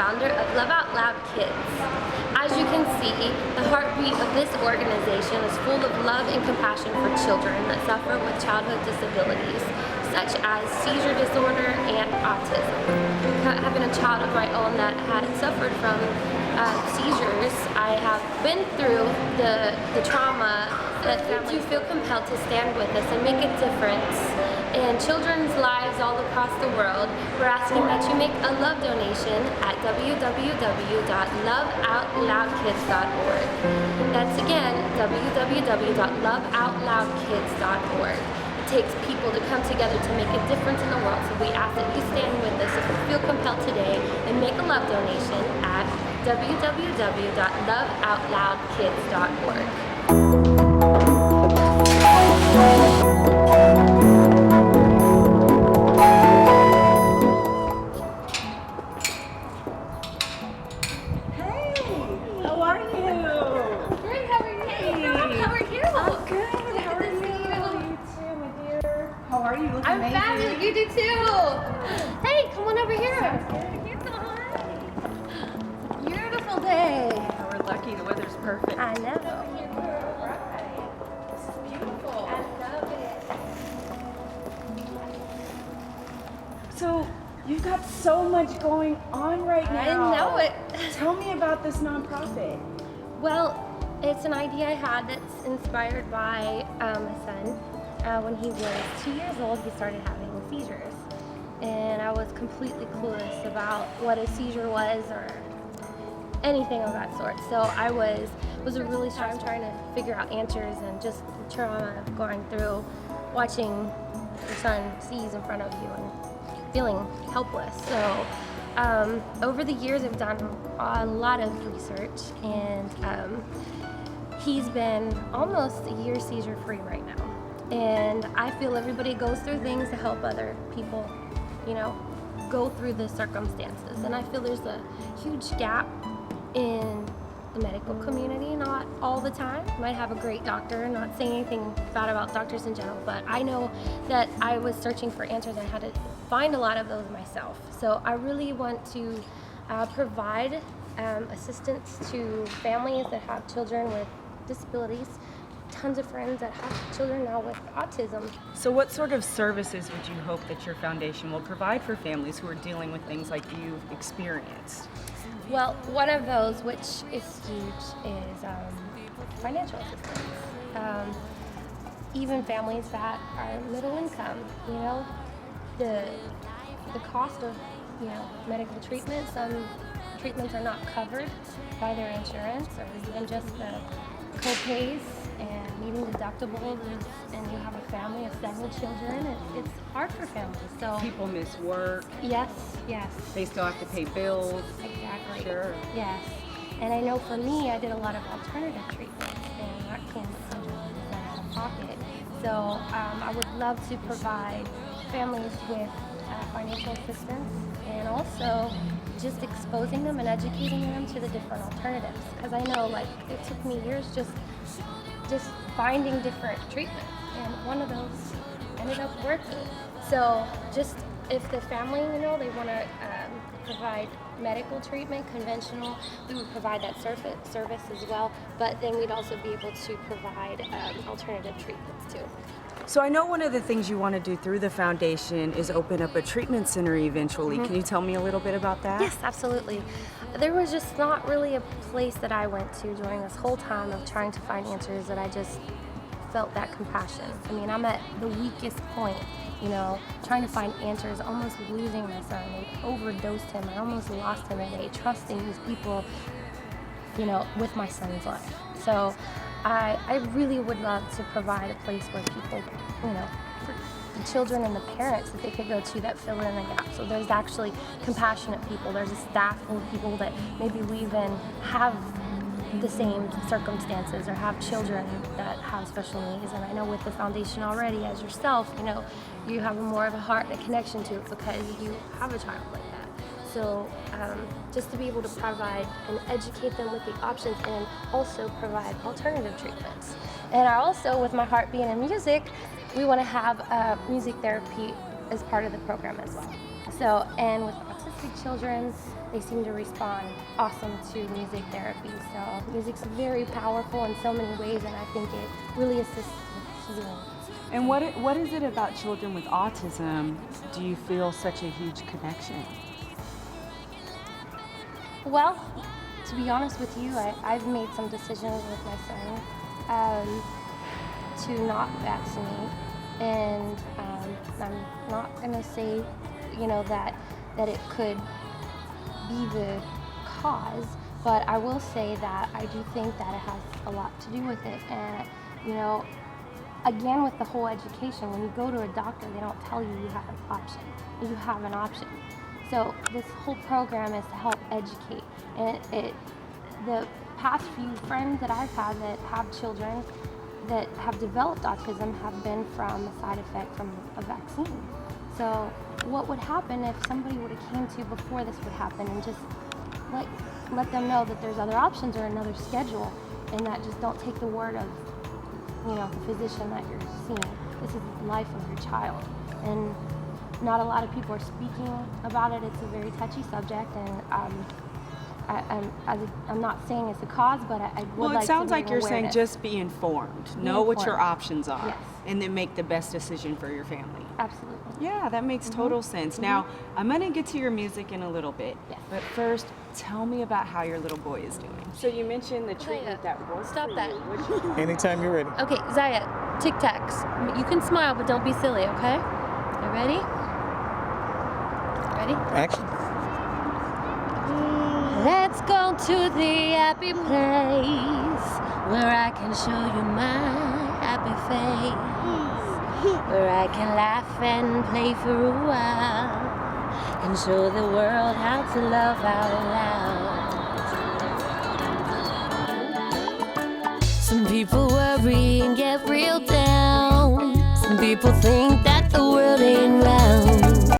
founder of Love Out Loud Kids. As you can see, the heartbeat of this organization is full of love and compassion for children that suffer with childhood disabilities, such as seizure disorder and autism. Having a child of my own that had suffered from seizures, I have been through the trauma that families feel compelled to stand with us and make a difference in children's lives all across the world. We're asking that you make a love donation at www.loveoutloudkids.org. That's again, www.loveoutloudkids.org. It takes people to come together to make a difference in the world, so we ask that you stand with us if you feel compelled today and make a love donation at www.loveoutloudkids.org. I'm fabulous. You do too. Hey, come on over here. Beautiful day. Oh, we're lucky. The weather's perfect. I know. This is beautiful. I love it. So, you've got so much going on right now. I know it. Tell me about this nonprofit. Well, it's an idea I had that's inspired by my son. When he was 2 years old, he started having seizures. And I was completely clueless about what a seizure was or anything of that sort. So I was a really strong trying to figure out answers, and just the trauma of going through watching your son seize in front of you and feeling helpless. So over the years, I've done a lot of research, and he's been almost a year seizure-free right now. And I feel everybody goes through things to help other people, go through the circumstances. And I feel there's a huge gap in the medical community, not all the time. You might have a great doctor, not saying anything bad about doctors in general, but I know that I was searching for answers and I had to find a lot of those myself. So I really want to provide assistance to families that have children with disabilities. Tons of friends that have children now with autism. So what sort of services would you hope that your foundation will provide for families who are dealing with things like you've experienced? Well, one of those, which is huge, is financial assistance. Even families that are middle income, the cost of medical treatment. Some treatments are not covered by their insurance, or even just the co-pays and meeting deductibles, and you have a family of several children. It's hard for families. So people miss work. Yes. They still have to pay bills. Exactly. Sure. Yes. And I know for me, I did a lot of alternative treatments, and that came with $100 out of pocket. So I would love to provide families with financial assistance, and also just exposing them and educating them to the different alternatives. Because I know, it took me years just finding different treatments, and one of those ended up working. So just if the family, they want to provide medical treatment, conventional, we would provide that service as well, but then we'd also be able to provide alternative treatments too. So I know one of the things you want to do through the foundation is open up a treatment center eventually. Mm-hmm. Can you tell me a little bit about that? Yes, absolutely. There was just not really a place that I went to during this whole time of trying to find answers that I just felt that compassion. I mean, I'm at the weakest point, trying to find answers, almost losing my son. They overdosed him. I almost lost him a day, trusting these people, with my son's life. So I really would love to provide a place where people, for the children and the parents, that they could go to that fill in the gap. So there's actually compassionate people. There's a staff and people that maybe we even have the same circumstances or have children that have special needs. And I know with the foundation already, as yourself, you have more of a heart and a connection to it because you have a child like that. So just to be able to provide and educate them with the options, and also provide alternative treatments. And I also, with my heart being in music, we want to have music therapy as part of the program as well. So, and with autistic children, they seem to respond awesome to music therapy. So music's very powerful in so many ways, and I think it really assists with healing. And what is it about children with autism do you feel such a huge connection? Well, to be honest with you, I've made some decisions with my son to not vaccinate, and I'm not gonna say, that it could be the cause, but I will say that I do think that it has a lot to do with it. And again, with the whole education, when you go to a doctor, they don't tell you you have an option. You have an option. So this whole program is to help educate. And the past few friends that I've had that have children that have developed autism have been from a side effect from a vaccine. So what would happen if somebody would have came to you before this would happen and just let them know that there's other options or another schedule, and that just don't take the word of the physician that you're seeing. This is the life of your child, and not a lot of people are speaking about it. It's a very touchy subject, and I'm not saying it's a cause, but I would Well, like it sounds to like you're saying awareness. just be informed, know what your informed. options are, Yes. and then make the best decision for your family. Absolutely. Yeah, that makes total sense. Now, I'm going to get to your music in a little bit, Yes. but first, tell me about how your little boy is doing. So you mentioned the treatment that worked Stop for that. you. Anytime you're ready. Okay, Zaya, Tic Tacs. You can smile, but don't be silly, okay? You ready? Ready? Action. Let's go to the happy place where I can show you my happy face, where I can laugh and play for a while and show the world how to love out loud. Some people worry and get real down. Some people think that the world ain't round.